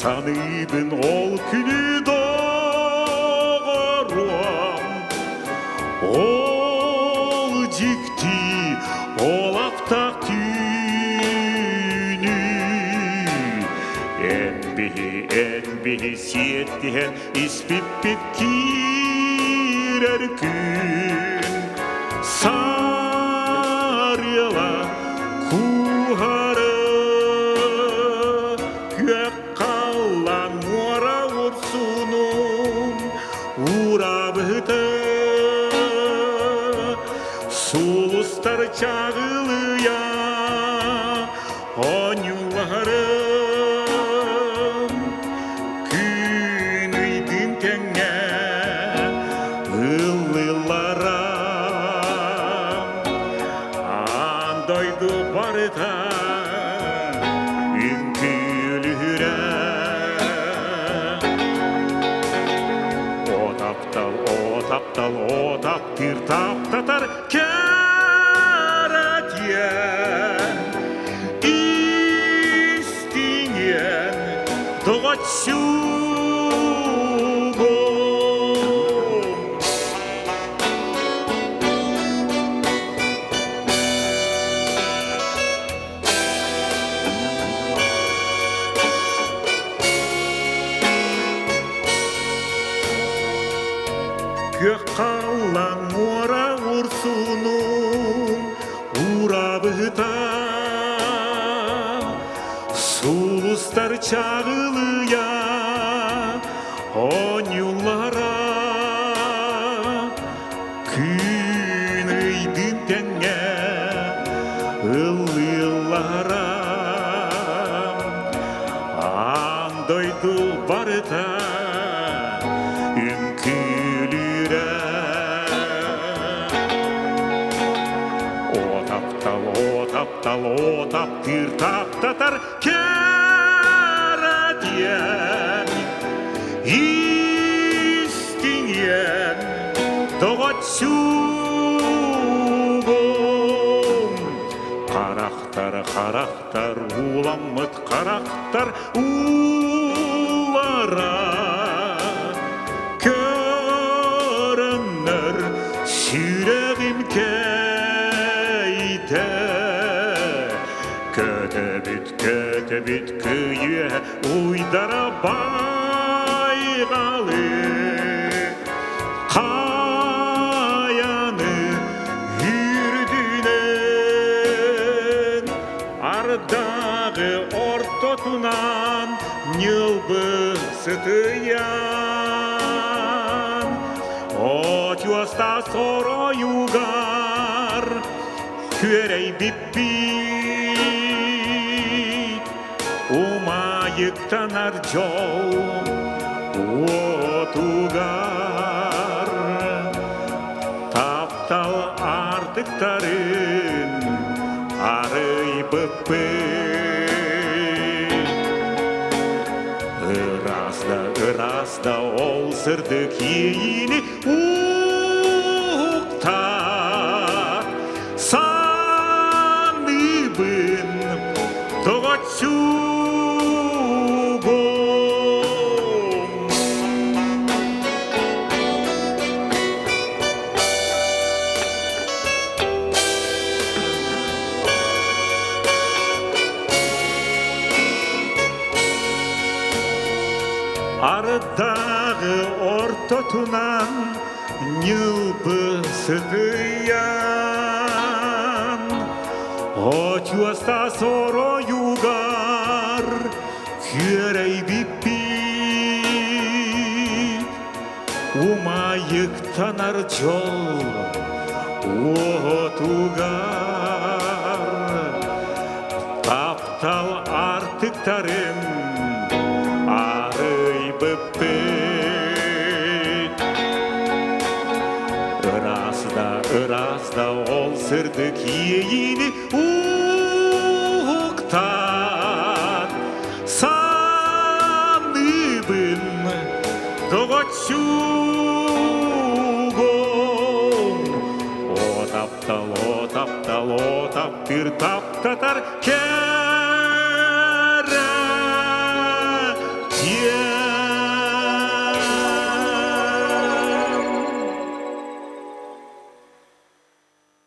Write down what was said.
саныйдын ол күнү доғырам. Ол жикти ол аптак түнү энби сиеттен испиппит кирер күн сарыла кухары көк қалан мора урсунум урабыты сулустар чагылыя онюларым күн үйдүн теңе ыллыларам андойду барыта үңкүлүрэ отаптал тыр таптатар кәрәтен истинен доғатсугом көк қалан мора урсунум урабыта сулустар чагылыя онюлара күн үйдүн теңе ыллылара андойду барыта үңкүлүрэ отаптыр таптатар кәрәтен истинен доғатсугом қарақтар уламыт қарақтар улара көрінір сүйрегім кейте көтөбүт күйе уйдара байгалы каяны үрдүнен ардагы ортотунан нылбысытыян от юаста сороюгар күрей биппит умайыктанар жол отугар таптал артыктарын арый биппит ырасда ол сырдык ийини уктап саныбын доғатсугом ардагы ортотунан нылбысытыян от юаста сороюгар күрей биппит умайыктанар жол отугар таптал артыктарым арый биппит ырасда ол сырдык ийини уктап саныбын доғатсугом отаптыр таптатар кәрәтен Є